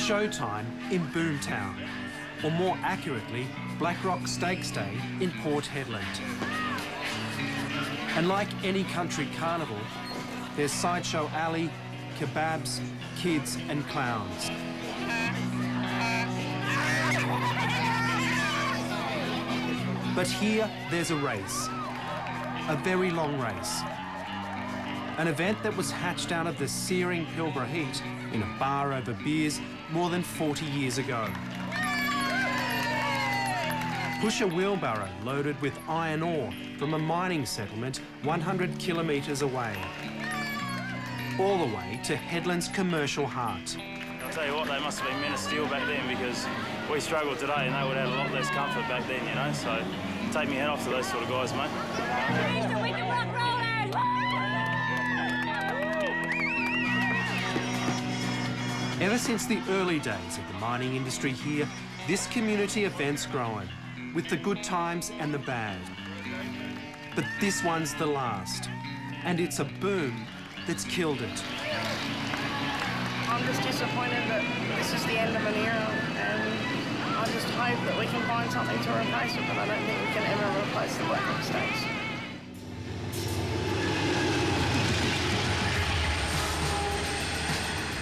showtime in Boomtown, or more accurately, Blackrock Stakes Day in Port Hedland. And like any country carnival, there's Sideshow Alley, kebabs, kids and clowns. But here, there's a race. A very long race. An event that was hatched out of the searing Pilbara heat in a bar over beers more than 40 years ago. Push a wheelbarrow loaded with iron ore from a mining settlement 100 kilometres away. All the way to Hedland's commercial heart. I'll tell you what, they must have been men of steel back then, because we struggle today and they would have a lot less comfort back then, you know, so take me head off to those sort of guys, mate. Ever since the early days of the mining industry here, this community event's grown, with the good times and the bad. But this one's the last, and it's a boom that's killed it. I'm just disappointed that this is the end of an era, and I just hope that we can find something to replace it, but I don't think we can ever replace the Blackrock Stakes.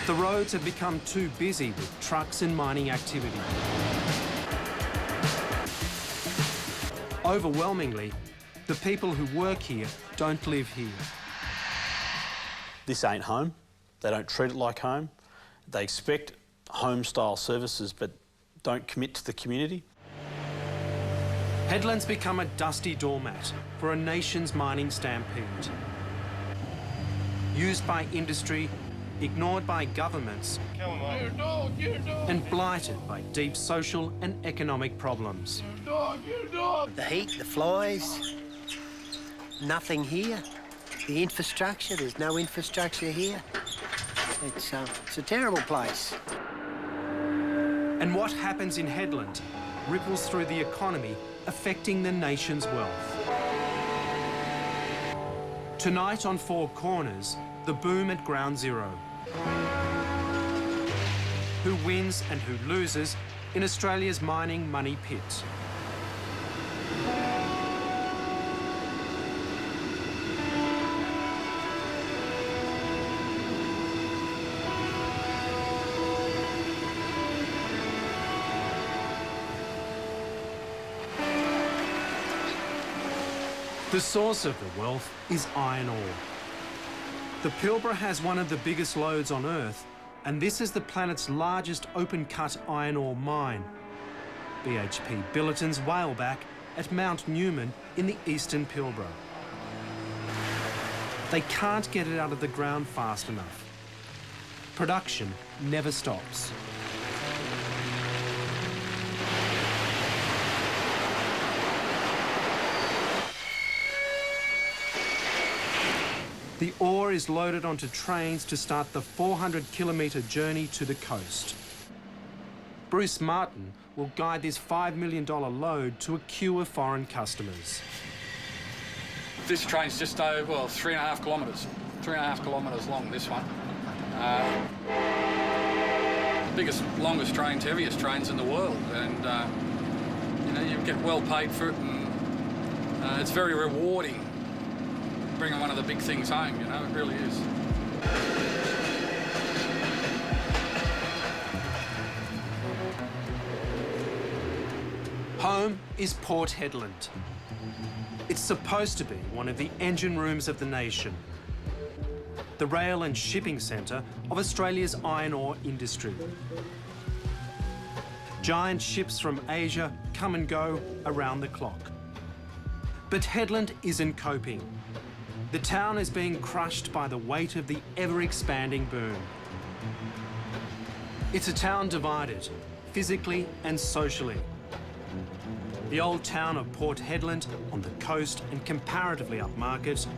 The roads have become too busy with trucks and mining activity. Overwhelmingly, the people who work here don't live here. This ain't home. They don't treat it like home. They expect home-style services but don't commit to the community. Hedland's become a dusty doormat for a nation's mining stampede. Used by industry, ignored by governments, and blighted by deep social and economic problems. The heat, the flies, nothing here. The infrastructure, there's no infrastructure here. It's a terrible place. And what happens in Hedland ripples through the economy, affecting the nation's wealth. Tonight on Four Corners, the boom at Ground Zero. Who wins and who loses in Australia's mining money pit? The source of the wealth is iron ore. The Pilbara has one of the biggest lodes on Earth, and this is the planet's largest open-cut iron ore mine, BHP Billiton's Whaleback at Mount Newman in the eastern Pilbara. They can't get it out of the ground fast enough. Production never stops. The ore is loaded onto trains to start the 400-kilometre journey to the coast. Bruce Martin will guide this $5 million load to a queue of foreign customers. This train's just over, well, 3.5 kilometres. 3.5 kilometres long, this one. Biggest, longest trains, heaviest trains in the world. And, you know, you get well paid for it, and it's very rewarding bringing one of the big things home, you know, it really is. Home is Port Hedland. It's supposed to be one of the engine rooms of the nation, the rail and shipping centre of Australia's iron ore industry. Giant ships from Asia come and go around the clock. But Hedland isn't coping. The town is being crushed by the weight of the ever-expanding boom. It's a town divided, physically and socially. The old town of Port Hedland on the coast and comparatively upmarket,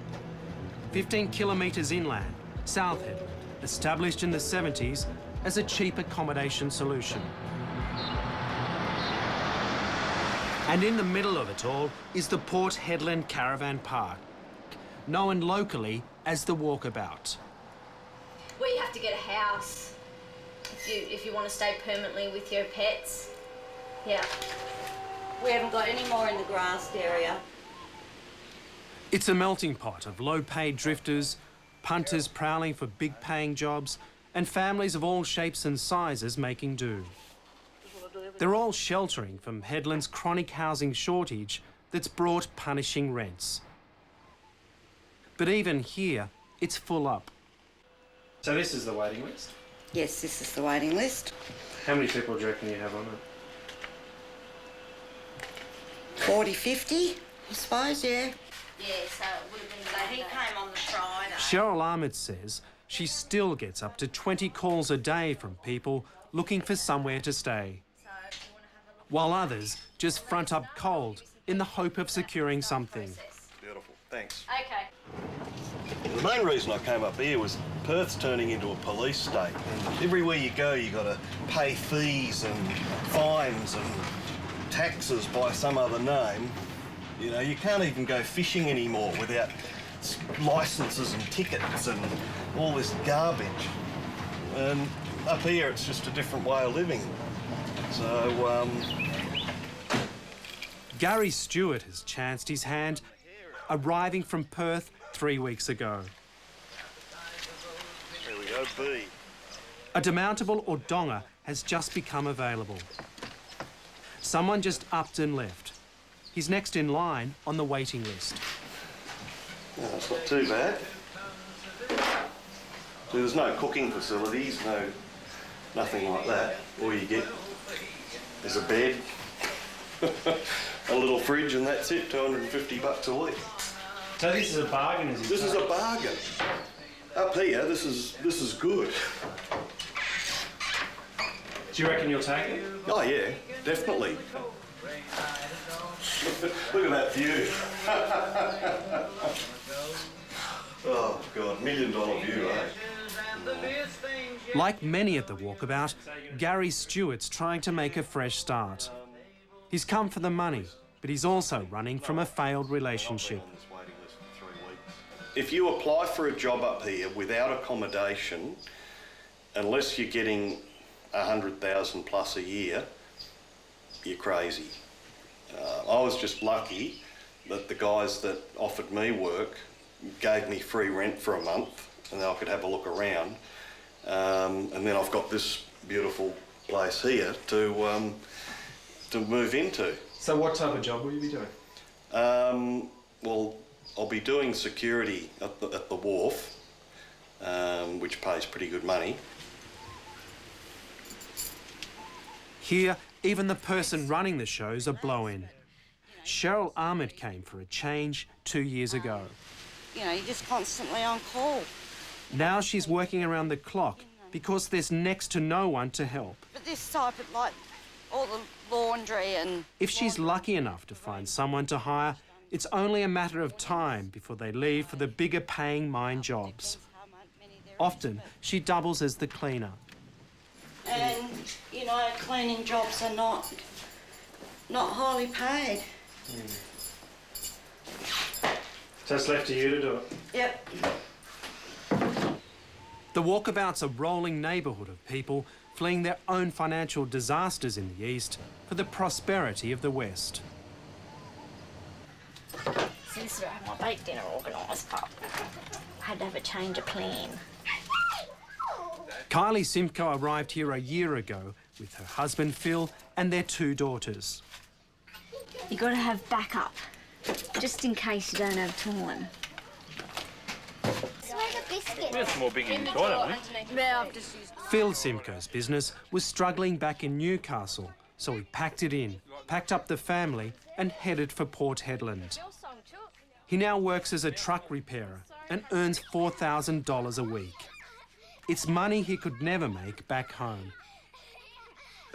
15 kilometres inland, South Hedland, established in the 70s as a cheap accommodation solution. And in the middle of it all is the Port Hedland Caravan Park, known locally as the Walkabout. We have to get a house if you want to stay permanently with your pets. Yeah. We haven't got any more in the grassed area. It's a melting pot of low-paid drifters, punters prowling for big-paying jobs, and families of all shapes and sizes making do. They're all sheltering from Hedland's chronic housing shortage that's brought punishing rents. But even here, it's full up. So this is the waiting list? Yes, this is the waiting list. How many people do you reckon you have on it? 40, 50, I suppose, yeah. Yeah, so it would have been So he came on the Friday. Cheryl Ahmed says she still gets up to 20 calls a day from people looking for somewhere to stay, while others just front up cold in the hope of securing something. Beautiful, thanks. Okay. The main reason I came up here was Perth's turning into a police state. And everywhere you go, you got to pay fees and fines and taxes by some other name. You know, you can't even go fishing anymore without licences and tickets and all this garbage. And up here, it's just a different way of living. So, Gary Stewart has chanced his hand, arriving from Perth 3 weeks ago. there we go, B. A demountable or donga has just become available. Someone just upped and left. He's next in line on the waiting list. No, it's not too bad. So there's no cooking facilities, nothing like that. All you get is a bed, a little fridge, and that's it. $250 a week. So this is a bargain, is it? This is a bargain. Up here, this is good. Do you reckon you'll take it? Oh yeah, definitely. Look at that view. Oh God, $1 million view, eh? Like many at the walkabout, Gary Stewart's trying to make a fresh start. He's come for the money, but he's also running from a failed relationship. If you apply for a job up here without accommodation, unless you're getting 100,000 plus a year, you're crazy. I was just lucky that the guys that offered me work gave me free rent for a month, and then I could have a look around. And then I've got this beautiful place here to move into. So what type of job will you be doing? Well, I'll be doing security at the wharf, which pays pretty good money. Here, even the person running the show's a blow-in. Cheryl Ahmed came for a change 2 years ago. You know, you're just constantly on call. Now she's working around the clock because there's next to no one to help. But this type of, like, all the laundry and... If she's lucky enough to find someone to hire, it's only a matter of time before they leave for the bigger paying mine jobs. Often, she doubles as the cleaner. And, you know, cleaning jobs are not highly paid. So it's left to you to do it? Yep. The walkabout's a rolling neighbourhood of people fleeing their own financial disasters in the east for the prosperity of the west. Since I had my bake dinner organised, but I had to have a change of plan. Kylie Simcoe arrived here a year ago with her husband Phil and their 2 daughters. You got to have backup, just in case you don't have time. That's more big than you thought, haven't we? Yeah, I've just used. Phil Simcoe's business was struggling back in Newcastle, so he packed it in, packed up the family and headed for Port Hedland. He now works as a truck repairer and earns $4,000 a week. It's money he could never make back home.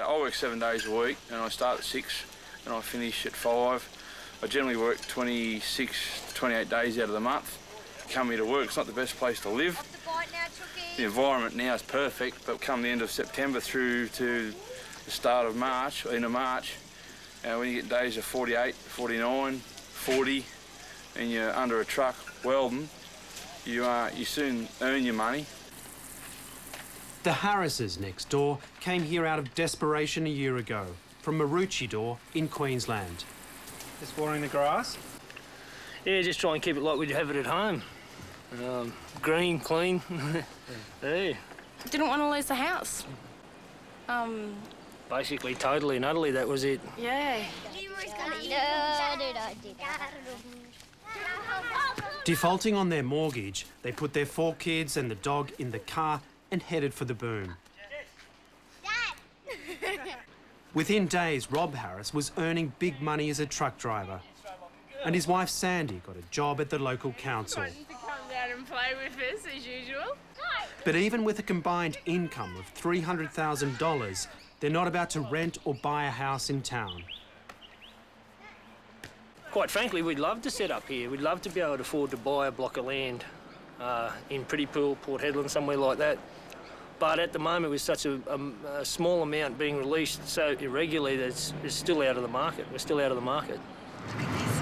I work 7 days a week and I start at 6 and I finish at 5. I generally work 26 to 28 days out of the month. Come here to work, it's not the best place to live. The environment now is perfect, but come the end of September through to the start of March, end of March, when you get days of 48, 49, 40, and you're under a truck welding, you soon earn your money. The Harrises next door came here out of desperation a year ago from Maroochydore in Queensland. Just watering the grass? Yeah, just try and keep it like we'd have it at home. Green, clean. Yeah. Didn't want to lose the house. Basically, totally and utterly, that was it. Yeah. Defaulting on their mortgage, they put their 4 kids and the dog in the car and headed for the boom. Within days, Rob Harris was earning big money as a truck driver, and his wife Sandy got a job at the local council. To come down and play with us as usual. But even with a combined income of $300,000, they're not about to rent or buy a house in town. Quite frankly, we'd love to set up here. We'd love to be able to afford to buy a block of land in Pretty Pool, Port Hedland, somewhere like that. But at the moment, with such a small amount being released so irregularly, that it's still out of the market. We're still out of the market.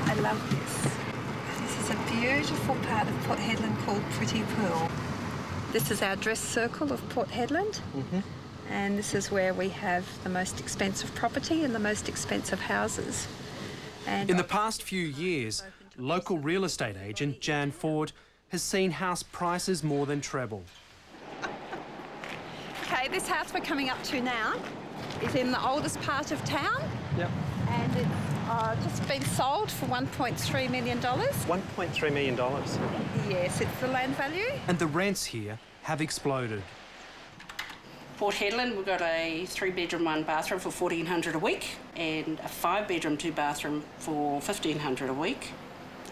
I love this. This is a beautiful part of Port Hedland called Pretty Pool. This is our dress circle of Port Hedland. And this is where we have the most expensive property and the most expensive houses. And in the past few years, local real estate agent Jan Ford has seen house prices more than treble. Okay, this house we're coming up to now is in the oldest part of town. Yep. And it's just been sold for $1.3 million. $1.3 million? Yes, it's the land value. And the rents here have exploded. Port Hedland, we've got a 3-bedroom, 1-bathroom for $1,400 a week and a 5-bedroom, 2-bathroom for $1,500 a week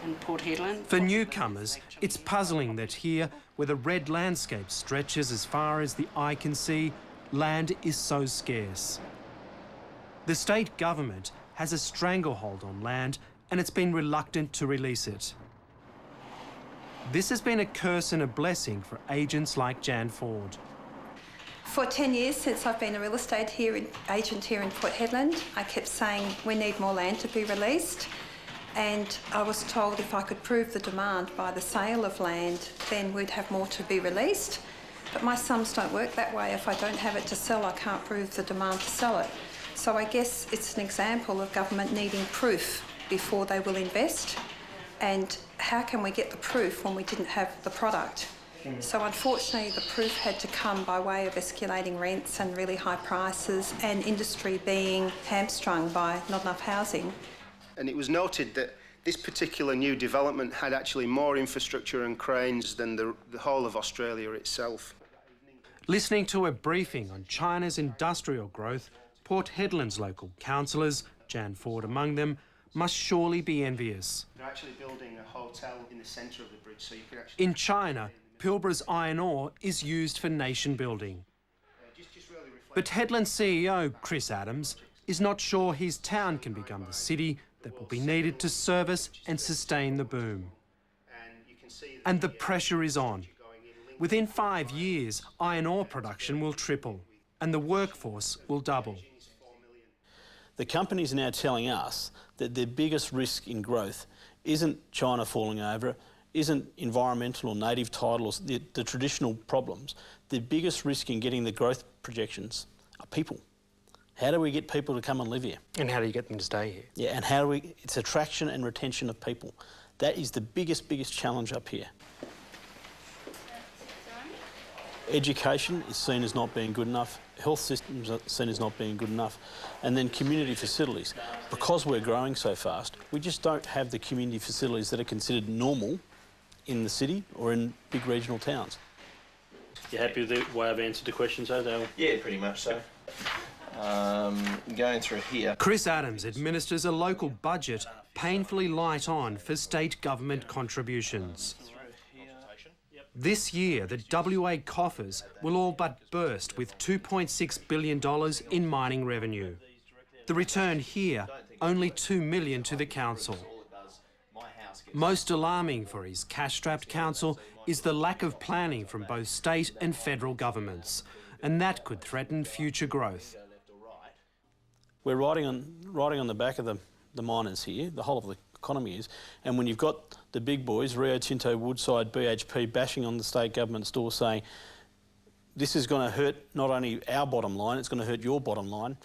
in Port Hedland. For newcomers, it's puzzling that here, where the red landscape stretches as far as the eye can see, land is so scarce. The state government has a stranglehold on land and it's been reluctant to release it. This has been a curse and a blessing for agents like Jan Ford. For 10 years since I've been a real estate agent here in Port Hedland, I kept saying we need more land to be released, and I was told if I could prove the demand by the sale of land, then we'd have more to be released. But my sums don't work that way. If I don't have it to sell, I can't prove the demand to sell it. So I guess it's an example of government needing proof before they will invest. And how can we get the proof when we didn't have the product? So unfortunately, the proof had to come by way of escalating rents and really high prices and industry being hamstrung by not enough housing. And it was noted that this particular new development had actually more infrastructure and cranes than the whole of Australia itself. Listening to a briefing on China's industrial growth, Port Hedland's local councillors, Jan Ford among them, must surely be envious. They're actually building a hotel in the centre of the bridge, so you can actually... In China, Pilbara's iron ore is used for nation building. But Hedland CEO Chris Adams is not sure his town can become the city that will be needed to service and sustain the boom. And the pressure is on. Within 5 years, iron ore production will triple and the workforce will double. The companies are now telling us that their biggest risk in growth isn't China falling over, isn't environmental or native title or the traditional problems. The biggest risk in getting the growth projections are people. How do we get people to come and live here? And how do you get them to stay here? Yeah, and how do we... It's attraction and retention of people. That is the biggest challenge up here. Education is seen as not being good enough. Health systems are seen as not being good enough. And then community facilities. Because we're growing so fast, we just don't have the community facilities that are considered normal in the city or in big regional towns. You happy with the way I've answered the questions, Dale? Yeah, pretty much so. Going through here. Chris Adams administers a local budget painfully light on for state government contributions. This year, the WA coffers will all but burst with $2.6 billion in mining revenue. The return here, only $2 million to the council. Most alarming for his cash-strapped council is the lack of planning from both state and federal governments, and that could threaten future growth. We're riding on the back of the miners here, the whole of the economy is, and when you've got the big boys, Rio Tinto, Woodside, BHP, bashing on the state government's door saying, this is going to hurt not only our bottom line, it's going to hurt your bottom line.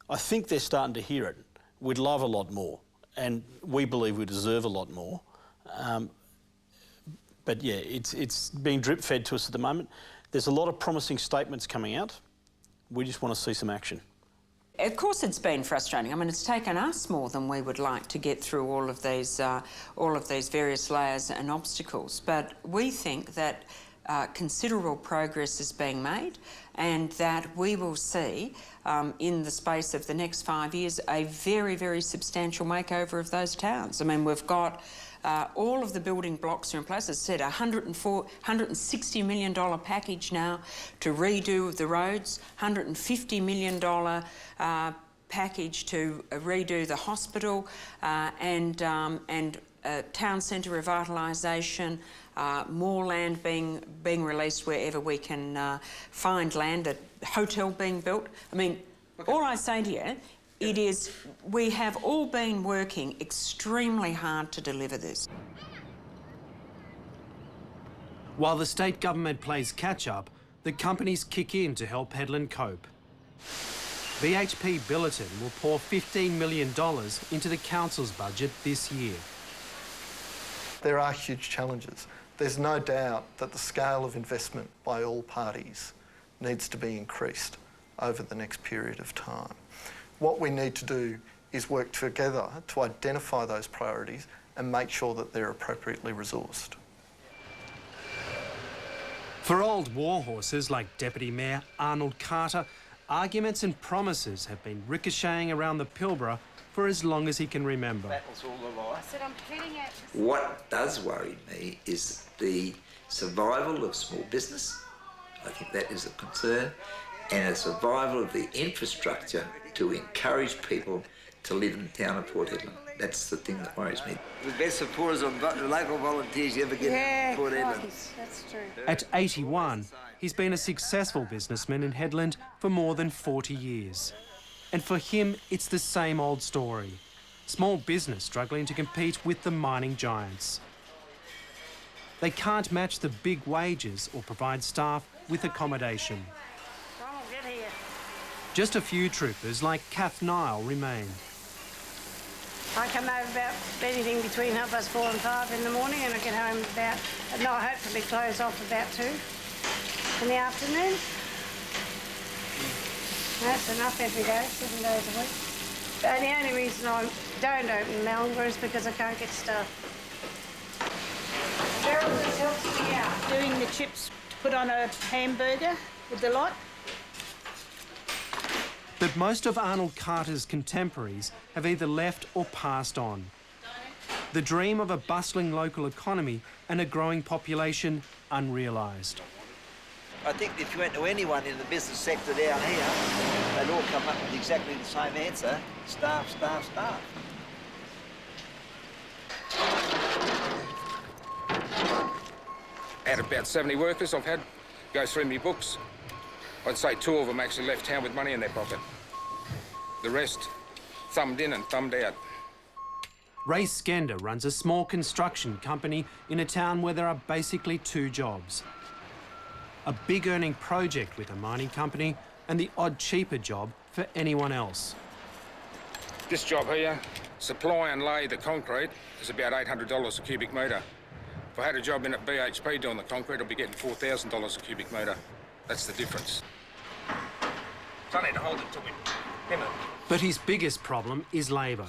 I think they're starting to hear it. We'd love a lot more, and we believe we deserve a lot more. But yeah, it's being drip-fed to us at the moment. There's a lot of promising statements coming out. We just want to see some action. Of course it's been frustrating. I mean, it's taken us more than we would like to get through all of these various layers and obstacles. But we think that considerable progress is being made, and that we will see in the space of the next 5 years a very, very substantial makeover of those towns. I mean, we've got all of the building blocks are in place. As I said, $160 million package now to redo the roads, $150 million package to redo the hospital, and town centre revitalisation, more land being released wherever we can find land, a hotel being built. I mean, all I say to you, it is, we have all been working extremely hard to deliver this. While the state government plays catch-up, the companies kick in to help Hedland cope. BHP Billiton will pour $15 million into the council's budget this year. There are huge challenges. There's no doubt that the scale of investment by all parties needs to be increased over the next period of time. What we need to do is work together to identify those priorities and make sure that they're appropriately resourced. For old war horses like Deputy Mayor Arnold Carter, arguments and promises have been ricocheting around the Pilbara for as long as he can remember. What does worry me is the survival of small business. I think that is a concern, and a survival of the infrastructure to encourage people to live in the town of Port Hedland. That's the thing that worries me. The best supporters of local volunteers you ever get in Port Hedland. That's true. At 81, he's been a successful businessman in Hedland for more than 40 years. And for him, it's the same old story. Small business struggling to compete with the mining giants. They can't match the big wages or provide staff with accommodation. Just a few troopers like Kath Nile remain. I come over about anything between 4:30 and 5 in the morning, and I get home about, at night, hopefully close off about 2 in the afternoon. That's enough every day, 7 days a week. And the only reason I don't open Melbourne is because I can't get staff. Cheryl just helps me out. Doing the chips to put on a hamburger with the lot. But most of Arnold Carter's contemporaries have either left or passed on. The dream of a bustling local economy and a growing population unrealised. I think if you went to anyone in the business sector down here, they'd all come up with exactly the same answer: staff, staff, staff. Out of about 70 workers I've had go through my books, I'd say 2 of them actually left town with money in their pocket. The rest thumbed in and thumbed out. Ray Skender runs a small construction company in a town where there are basically 2 jobs. A big earning project with a mining company and the odd cheaper job for anyone else. This job here, supply and lay the concrete, is about $800 a cubic metre. If I had a job in at BHP doing the concrete, I'd be getting $4,000 a cubic metre. That's the difference. So I need to hold it to him. But his biggest problem is labour.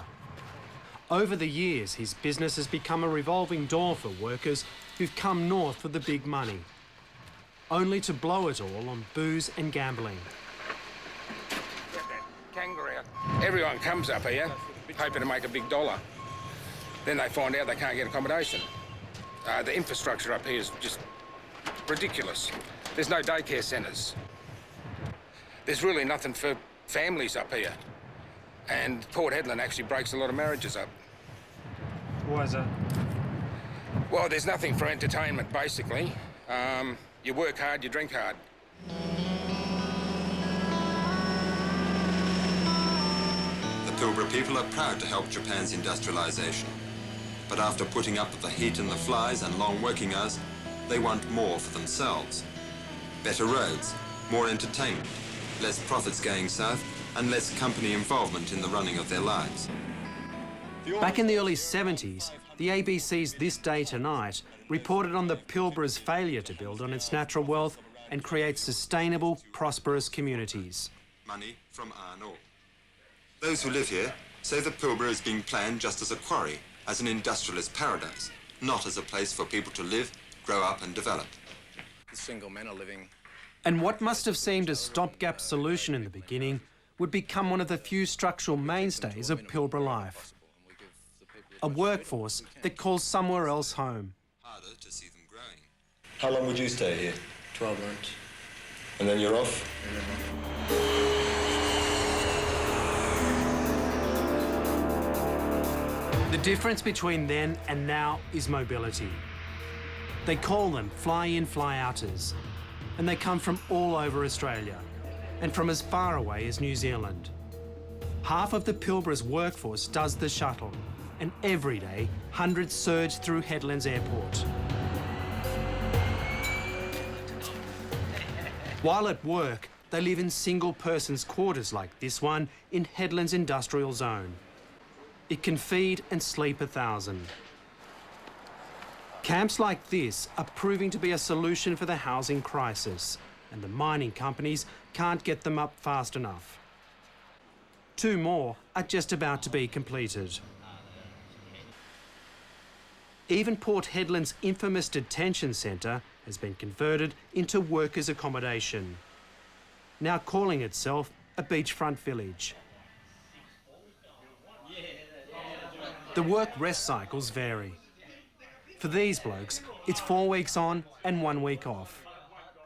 Over the years, his business has become a revolving door for workers who've come north for the big money, only to blow it all on booze and gambling. Get that kangaroo out. Everyone comes up here hoping to make a big dollar. Then they find out they can't get accommodation. The infrastructure up here is just ridiculous. There's no daycare centres. There's really nothing for families up here. And Port Hedland actually breaks a lot of marriages up. Why is that? Well, there's nothing for entertainment, basically. You work hard, you drink hard. The Pilbara people are proud to help Japan's industrialisation. But after putting up with the heat and the flies and long working hours, they want more for themselves. better roads, more entertainment, less profits going south, and less company involvement in the running of their lives. Back in the early 70s, the ABC's This Day Tonight reported on the Pilbara's failure to build on its natural wealth and create sustainable, prosperous communities. Money from iron ore. Those who live here say the Pilbara is being planned just as a quarry, as an industrialist paradise, not as a place for people to live, grow up and develop. The single men are living. And what must have seemed a stopgap solution in the beginning would become one of the few structural mainstays of Pilbara life. A workforce that calls somewhere else home. Harder to see them growing. How long would you stay here? 12 months. And then you're off? The difference between then and now is mobility. They call them fly-in, fly-outers, and they come from all over Australia and from as far away as New Zealand. Half of the Pilbara's workforce does the shuttle, and every day, hundreds surge through Hedland's airport. While at work, they live in single-persons quarters like this one in Hedland's industrial zone. It can feed and sleep 1,000. Camps like this are proving to be a solution for the housing crisis, and the mining companies can't get them up fast enough. 2 more are just about to be completed. Even Port Hedland's infamous detention centre has been converted into workers' accommodation, now calling itself a beachfront village. The work-rest cycles vary. For these blokes, it's 4 weeks on and 1 week off.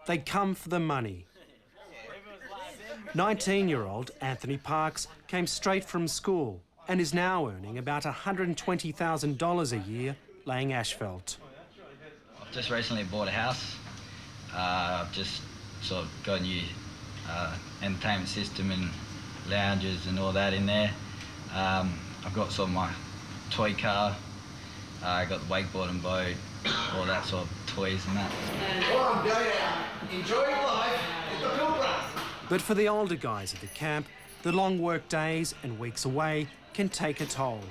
They come for the money. 19-year-old Anthony Parks came straight from school and is now earning about $120,000 a year laying asphalt. I've just recently bought a house. I've just sort of got a new entertainment system and lounges and all that in there. I've got sort of my toy car. I got the wakeboard and boat, all that sort of toys and that. Enjoy your life at the Pilbara. But for the older guys at the camp, the long work days and weeks away can take a toll.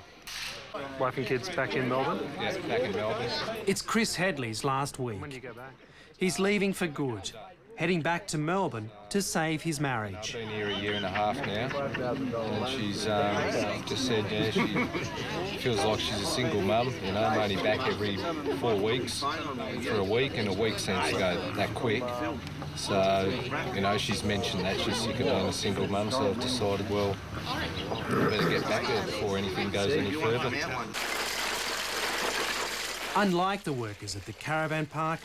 Wife and kids back in Melbourne? Yeah, back in Melbourne. It's Chris Hedley's last week. When do you go back? He's leaving for good, heading back to Melbourne to save his marriage. I've been here 1.5 years now, and she's just said, yeah, she feels like she's a single mum. You know, I'm only back every 4 weeks for a week, and a week seems to go that quick. So, you know, she's mentioned that she's sick of being a single mum, so I've decided, well, we better get back there before anything goes any further. Unlike the workers at the caravan park,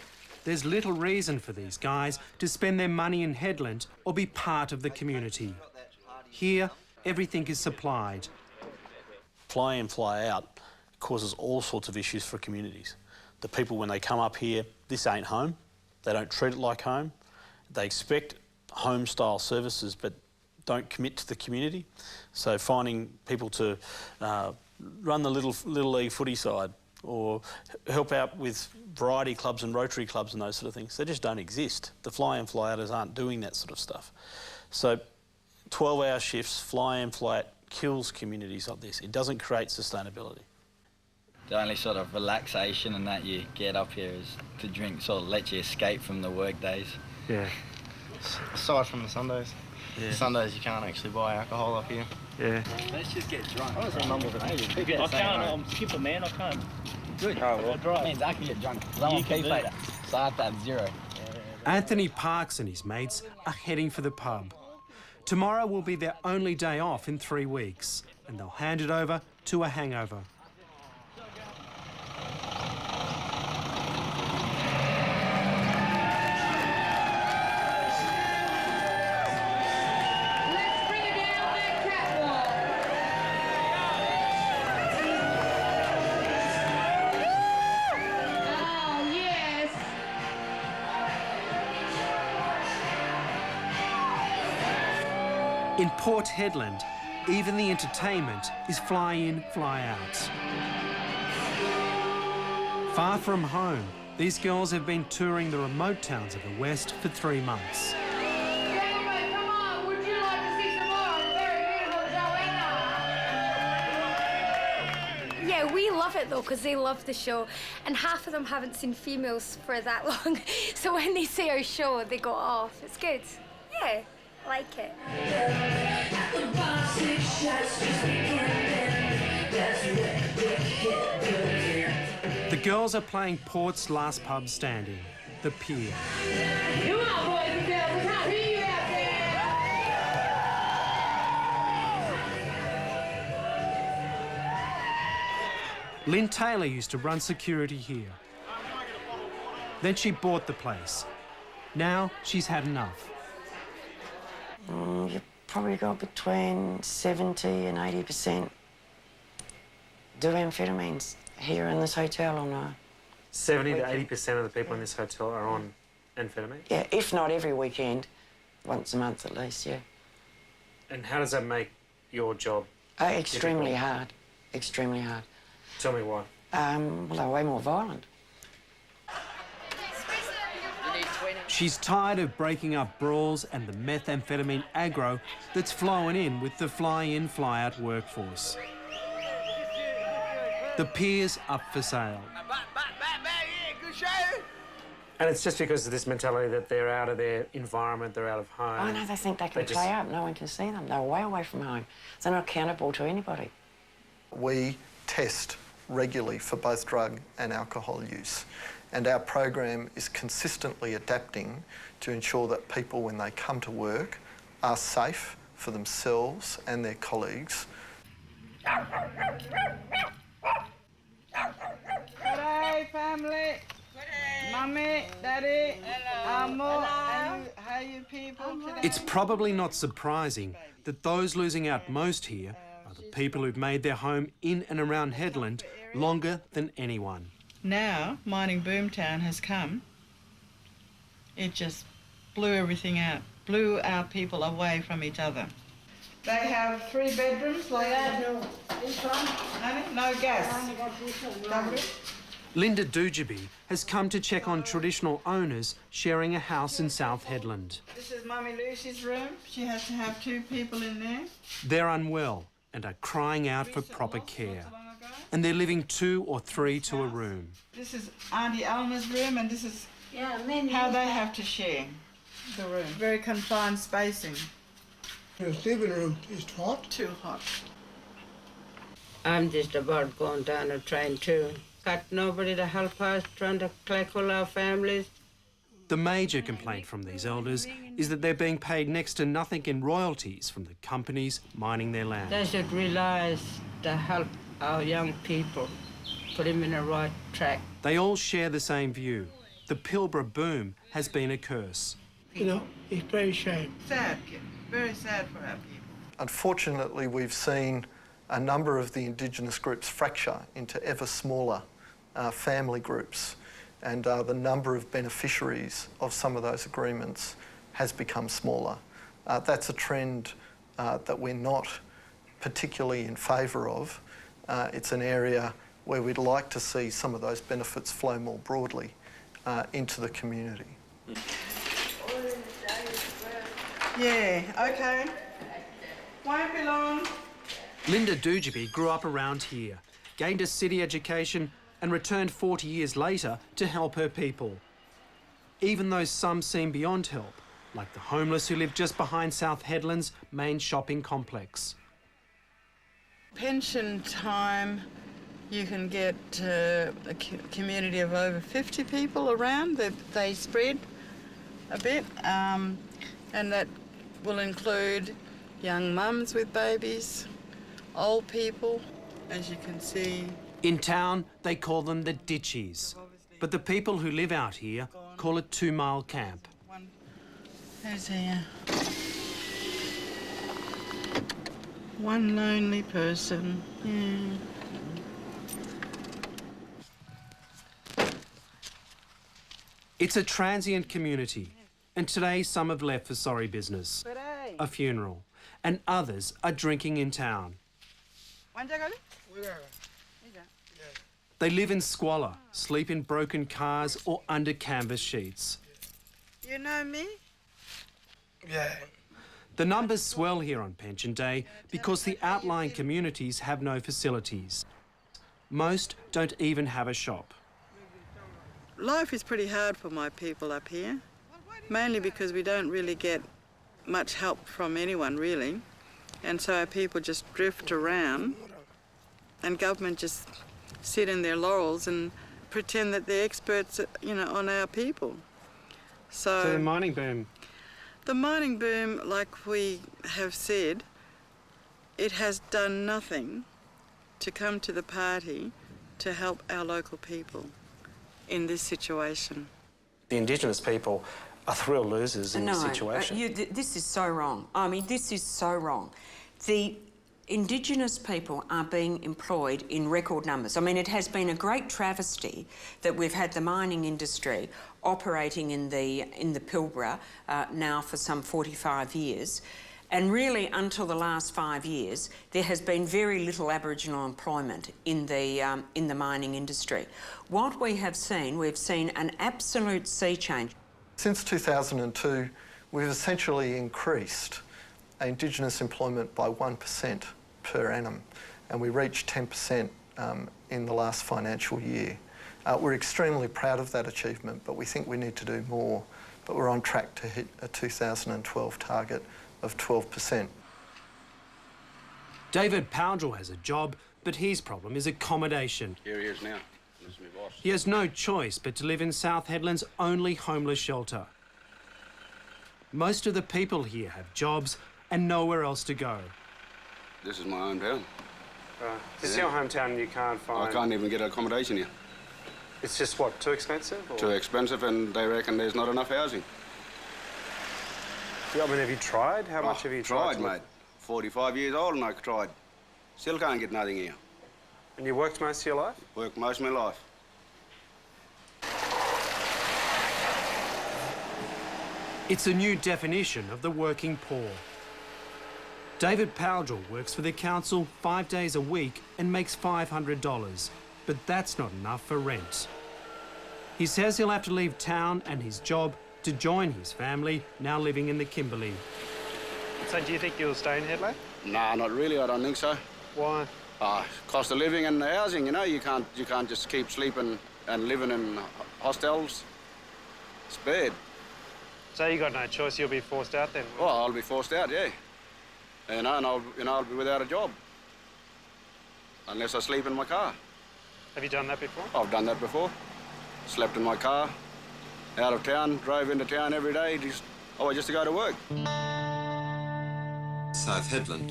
there's little reason for these guys to spend their money in Hedland or be part of the community. Here, everything is supplied. Fly in, fly out causes all sorts of issues for communities. The people, when they come up here, this ain't home. They don't treat it like home. They expect home-style services but don't commit to the community. So finding people to run the Little League footy side or help out with variety clubs and Rotary clubs and those sort of things, they just don't exist. The fly-in, fly-outers aren't doing that sort of stuff. So 12-hour shifts, fly-in, fly-out, kills communities like this. It doesn't create sustainability. The only sort of relaxation and that you get up here is to drink, sort of let you escape from the work days. Yeah. Aside from the Sundays. Yeah. Sundays you can't actually buy alcohol up here. Yeah. Let's just get drunk. I was a number of ages. I can't, I'm a skipper, man, I can't. Good. Oh, well. That means I can get drunk. I'm on P-Fader, so I have to have 0. Anthony Parks and his mates are heading for the pub. Tomorrow will be their only day off in 3 weeks, and they'll hand it over to a hangover. In Port Hedland, even the entertainment is fly-in, fly-out. Far from home, These girls have been touring the remote towns of the West for 3 months. Gentlemen, come on, would you like to see some more? Very beautiful Joanna. Yeah, we love it though, because they love the show, and half of them haven't seen females for that long. So when they see our show, they go off. It's good. Yeah, I like it. The girls are playing Port's last pub standing, the Pier. Come on, boys and girls, I can't hear you out there. Lynn Taylor used to run security here. Then she bought the place. Now she's had enough. You've probably got between 70 and 80% do amphetamines here in this hotel or no? 70 to 80% of the people in this hotel are on amphetamine? Yeah, if not every weekend, once a month at least, yeah. And how does that make your job Extremely difficult? hard, extremely hard. Tell me why. Well, they're way more violent. She's tired of breaking up brawls and the methamphetamine aggro that's flowing in with the fly-in, fly-out workforce. The Pier's up for sale. And it's just because of this mentality that they're out of their environment, they're out of home. Oh, no, they think they can play up. No one can see them. They're way away from home. They're not accountable to anybody. We test regularly for both drug and alcohol use, and our program is consistently adapting to ensure that people, when they come to work, are safe for themselves and their colleagues. G'day, family. Mummy, Daddy, Amo, how you people today? It's probably not surprising that those losing out most here are the people who've made their home in and around Hedland longer than anyone. Now, mining boomtown has come. It just blew everything out, blew our people away from each other. They have 3 bedrooms like that. No gas. Linda Dujaby has come to check on traditional owners sharing a house in South Hedland. This is Mummy Lucy's room. She has to have 2 people in there. They're unwell and are crying out for proper care. And they're living 2 or 3 to a room. This is Auntie Alma's room, and this is how they have to share the room. Very confined spacing. The living room is hot. Too hot. I'm just about going down a train too. Got nobody to help us, trying to collect all our families. The major complaint from these elders is that they're being paid next to nothing in royalties from the companies mining their land. They should realise to help our young people, put them in the right track. They all share the same view. The Pilbara boom has been a curse. You know, it's very shame. Sad, kid. Very sad for our people. Unfortunately, we've seen a number of the Indigenous groups fracture into ever smaller family groups, and the number of beneficiaries of some of those agreements has become smaller. That's a trend that we're not particularly in favour of. It's an area where we'd like to see some of those benefits flow more broadly into the community. Yeah, okay. Won't be long. Linda Dujaby grew up around here, gained a city education and returned 40 years later to help her people. Even though some seem beyond help, like the homeless who live just behind South Hedland's main shopping complex. Pension time, you can get a community of over 50 people around. They spread a bit, and that will include young mums with babies, old people, as you can see. In town, they call them the ditchies, but the people who live out here call it 2 Mile Camp. Who's here? One lonely person, yeah. It's a transient community, and today some have left for sorry business, a funeral, and others are drinking in town. They live in squalor, sleep in broken cars or under canvas sheets. You know me? Yeah. The numbers swell here on Pension Day because the outlying communities have no facilities. Most don't even have a shop. Life is pretty hard for my people up here, mainly because we don't really get much help from anyone, really. And so our people just drift around and government just sit in their laurels and pretend that they're experts, on our people. So the mining boom? The mining boom, like we have said, it has done nothing to come to the party to help our local people in this situation. The Indigenous people are the real losers in this situation. This is so wrong. I mean, this is so wrong. The Indigenous people are being employed in record numbers. I mean, it has been a great travesty that we've had the mining industry operating in the Pilbara now for some 45 years. And really, until the last 5 years, there has been very little Aboriginal employment in the mining industry. What we have seen, we've seen an absolute sea change. Since 2002, we've essentially increased Indigenous employment by 1% per annum, and we reached 10% in the last financial year. We're extremely proud of that achievement, but we think we need to do more. But we're on track to hit a 2012 target of 12%. David Powdrell has a job, but his problem is accommodation. Here he is now. This is my boss. He has no choice but to live in South Hedland's only homeless shelter. Most of the people here have jobs and nowhere else to go. This is my hometown. It's your hometown and you can't find... I can't even get accommodation here. It's just, what, too expensive? Or? Too expensive, and they reckon there's not enough housing. Yeah, I mean, have you tried? How much have you tried? Mate. 45 years old and I tried. Still can't get nothing here. And you worked most of your life? Worked most of my life. It's a new definition of the working poor. David Powdrell works for the council 5 days a week and makes $500, but that's not enough for rent. He says he'll have to leave town and his job to join his family, now living in the Kimberley. So do you think you'll stay in Hedland? Nah, not really, I don't think so. Why? Cost of living and the housing, you can't just keep sleeping and living in hostels. It's bad. So you got no choice, you'll be forced out then? Well, I'll be forced out, yeah. And I'll be without a job. Unless I sleep in my car. Have you done that before? I've done that before. Slept in my car, out of town, drove into town every day, just to go to work. South Hedland,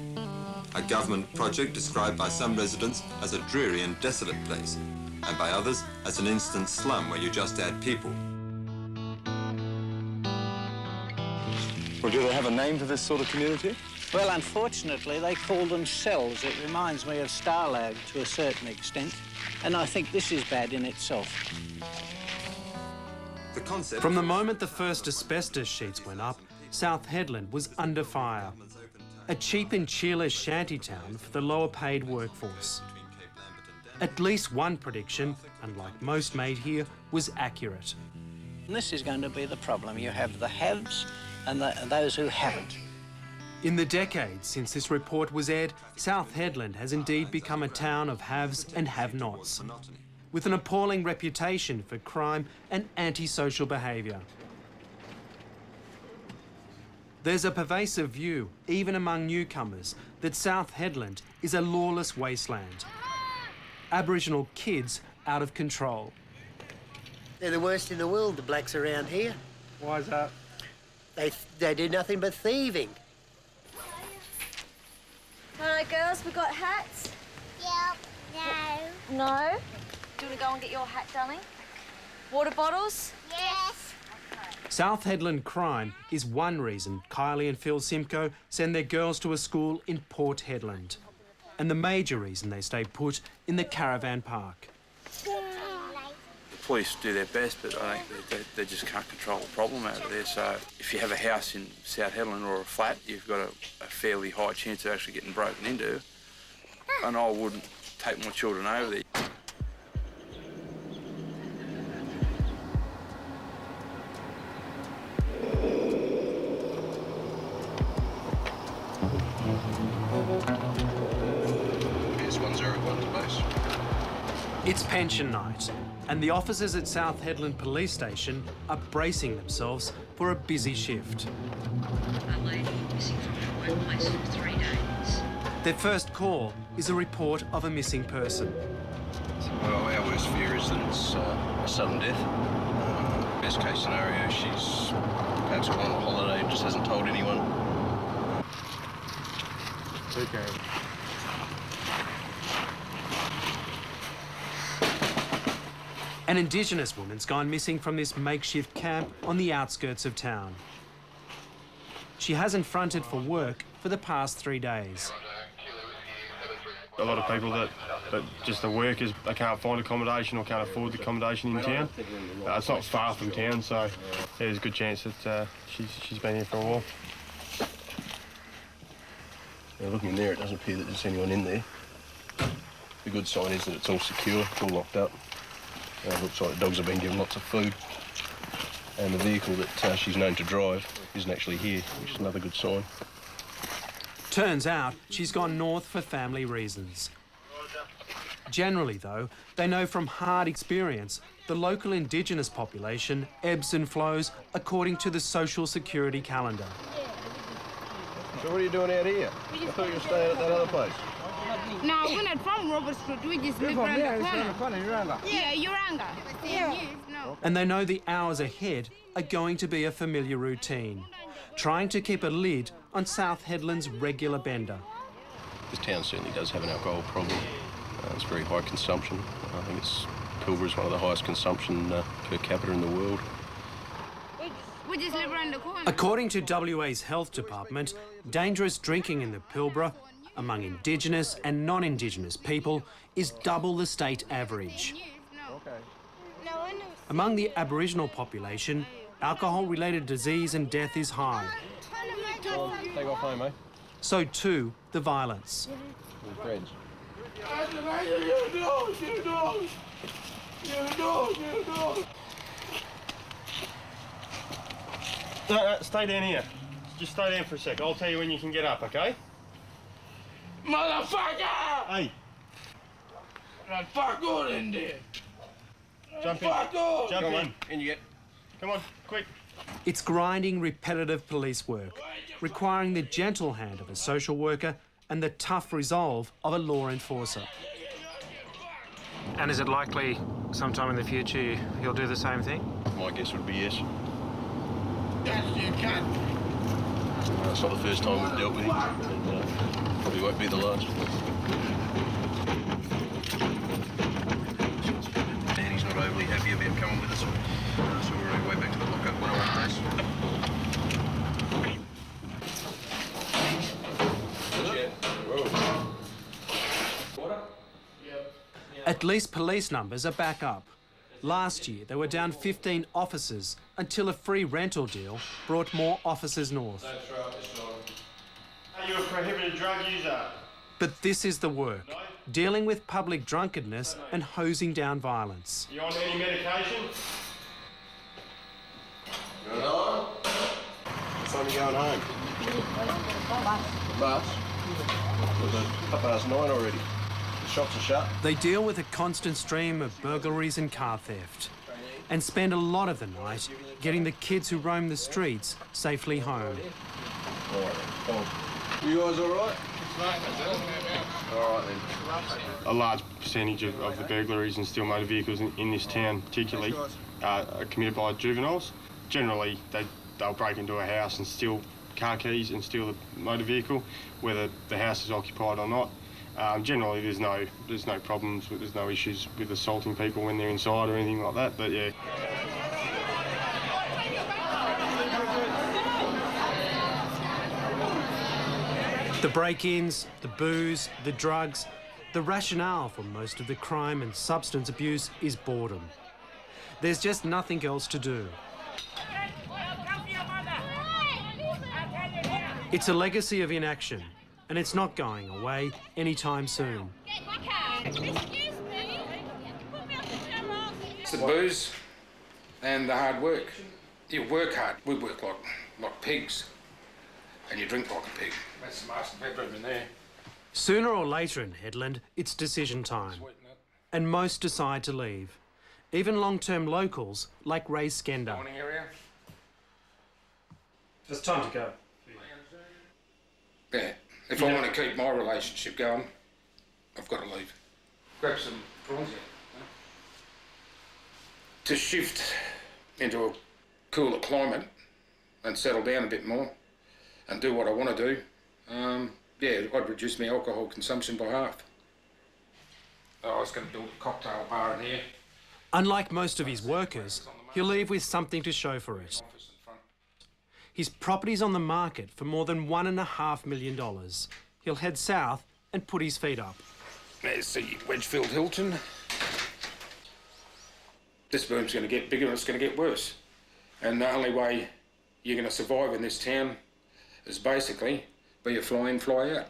a government project described by some residents as a dreary and desolate place, and by others as an instant slum where you just add people. Well, do they have a name for this sort of community? Well, unfortunately, they call them cells. It reminds me of Starlag to a certain extent, and I think this is bad in itself. From the moment the first asbestos sheets went up, South Hedland was under fire. A cheap and cheerless shantytown for the lower-paid workforce. At least one prediction, unlike most made here, was accurate. And this is going to be the problem. You have the haves and those who haven't. In the decades since this report was aired, South Hedland has indeed become a town of haves and have-nots, with an appalling reputation for crime and antisocial behaviour. There's a pervasive view, even among newcomers, that South Hedland is a lawless wasteland. Aboriginal kids out of control. They're the worst in the world, the blacks around here. Why is that? They do nothing but thieving. All right, girls, we got hats? Yep. No. No? Do you want to go and get your hat, darling? Water bottles? Yes. South Hedland crime is one reason Kylie and Phil Simcoe send their girls to a school in Port Hedland, and the major reason they stay put in the caravan park. The police do their best, but I think they just can't control the problem over there. So if you have a house in South Hedland or a flat, you've got a fairly high chance of actually getting broken into, and I wouldn't take my children over there. It's pension night, and the officers at South Hedland Police Station are bracing themselves for a busy shift. A lady missing from her workplace for 3 days. Their first call is a report of a missing person. Well, our worst fear is that it's a sudden death. Best case scenario, she's perhaps gone on holiday and just hasn't told anyone. Okay. An Indigenous woman's gone missing from this makeshift camp on the outskirts of town. She hasn't fronted for work for the past 3 days. A lot of people that just the workers, they can't find accommodation or can't afford the accommodation in town. It's not far from town, so there's a good chance that she's been here for a while. Now, looking in there, it doesn't appear that there's anyone in there. The good sign is that it's all secure, it's all locked up. It looks like the dogs have been given lots of food. And the vehicle that she's known to drive isn't actually here, which is another good sign. Turns out she's gone north for family reasons. Generally, though, they know from hard experience the local Indigenous population ebbs and flows according to the Social Security calendar. So what are you doing out here? I thought you were staying at that other place. No, we're not from Robert Street. We just live around the corner. Yeah, Uranga. Yeah. No. And they know the hours ahead are going to be a familiar routine, trying to keep a lid on South Hedland's regular bender. This town certainly does have an alcohol problem. It's very high consumption. I think Pilbara is one of the highest consumption per capita in the world. We just live around the corner. According to WA's Health Department, dangerous drinking in the Pilbara among Indigenous and non-Indigenous people is double the state average. Among the Aboriginal population, alcohol-related disease and death is high. Take off home, eh? So too, the violence. With friends. No, stay down here. Just stay down for a sec. I'll tell you when you can get up, okay? Motherfucker! Hey. Now fuck all in there. Jump in. Jump in. In you get. Come on, quick. It's grinding, repetitive police work, requiring the gentle hand of a social worker and the tough resolve of a law enforcer. And is it likely sometime in the future he'll do the same thing? My guess would be yes. Yes, you can. It's not the first time we've dealt with him, and probably won't be the last. Danny's not overly happy about coming with us, so we're on our way back to the lockup when I want this. At least police numbers are back up. Last year, they were down 15 officers until a free rental deal brought more officers north. Are you a prohibited drug user? But this is the work, dealing with public drunkenness and hosing down violence. You on any medication? No. What time are you going home? Bus. It's 9:30 already. The shops are shut. They deal with a constant stream of burglaries and car theft and spend a lot of the night getting the kids who roam the streets safely home. All right, come on. You guys all right? All right then. A large percentage of the burglaries and steal motor vehicles in this town particularly are committed by juveniles. Generally, they'll break into a house and steal car keys and steal the motor vehicle, whether the house is occupied or not. Generally, there's no problems, there's no issues with assaulting people when they're inside or anything like that, but yeah. The break-ins, the booze, the drugs, the rationale for most of the crime and substance abuse is boredom. There's just nothing else to do. It's a legacy of inaction, and it's not going away anytime soon. It's the booze and the hard work. You work hard. We work like pigs. And you drink like a pig. That's the master bedroom in there. Sooner or later in Hedland, it's decision time. and most decide to leave. Even long-term locals like Ray Skender. Morning area. It's time to go. Yeah. If I want to keep my relationship going, I've got to leave. Grab some prawns here. To shift into a cooler climate and settle down a bit more and do what I want to do, yeah, I'd reduce my alcohol consumption by half. I was going to build a cocktail bar in here. Unlike most of his workers, he'll leave with something to show for it. His property's on the market for more than $1.5 million. He'll head south and put his feet up. There's the Wedgefield Hilton. This boom's going to get bigger and it's going to get worse. And the only way you're going to survive in this town is basically be a fly in, fly out.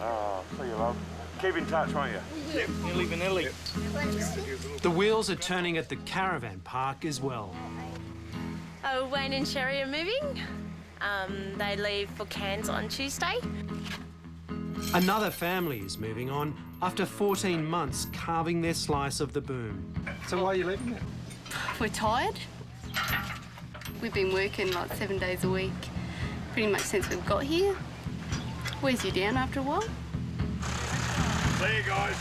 Oh, see you, love. Keep in touch, won't you? Yep, nearly vanilla. The wheels are turning at the caravan park as well. Wayne and Sherry are moving. They leave for Cairns on Tuesday. Another family is moving on after 14 months carving their slice of the boom. So why are you leaving now? We're tired. We've been working like 7 days a week, pretty much since we've got here. Wears you down after a while. See you guys.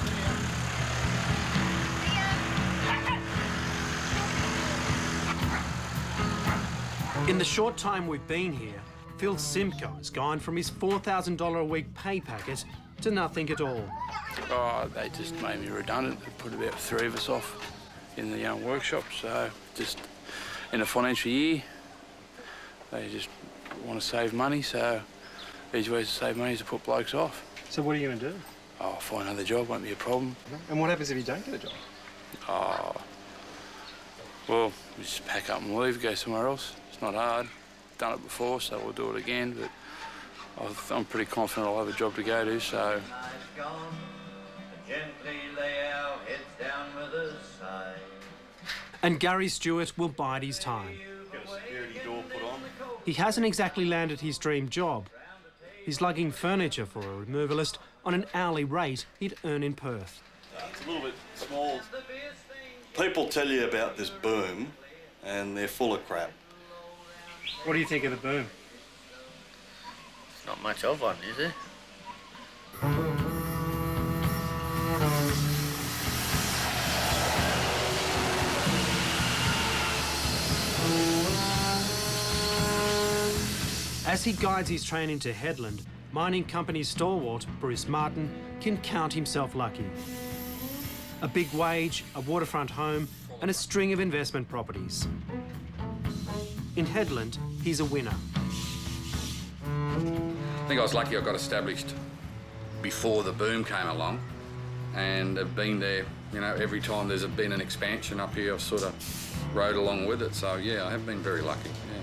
In the short time we've been here, Phil Simcoe has gone from his $4,000 a week pay packet to nothing at all. Oh, they just made me redundant. They put about 3 of us off in the workshop. So just in a financial year, they just want to save money. So easy ways to save money is to put blokes off. So what are you going to do? Oh, find another job, won't be a problem. And what happens if you don't get a job? Oh, well, we just pack up and leave, go somewhere else. It's not hard. Done it before, so we'll do it again, but I'm pretty confident I'll have a job to go to, so. And Gary Stewart will bide his time. Get a security door put on. He hasn't exactly landed his dream job. He's lugging furniture for a removalist on an hourly rate he'd earn in Perth. It's a little bit small. People tell you about this boom, and they're full of crap. What do you think of the boom? Not much of one, is there? As he guides his train into Hedland, mining company stalwart Bruce Martin can count himself lucky. A big wage, a waterfront home, and a string of investment properties. In Hedland, he's a winner. I think I was lucky I got established before the boom came along, and have been there, you know, every time there's been an expansion up here, I've sort of rode along with it. So yeah, I have been very lucky. Yeah.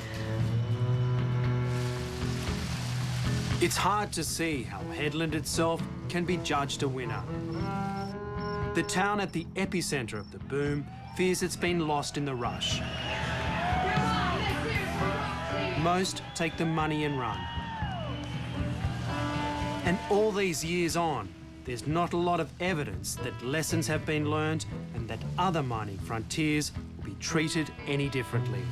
It's hard to see how Hedland itself can be judged a winner. The town at the epicentre of the boom fears it's been lost in the rush. Most take the money and run. And all these years on, there's not a lot of evidence that lessons have been learned and that other mining frontiers will be treated any differently.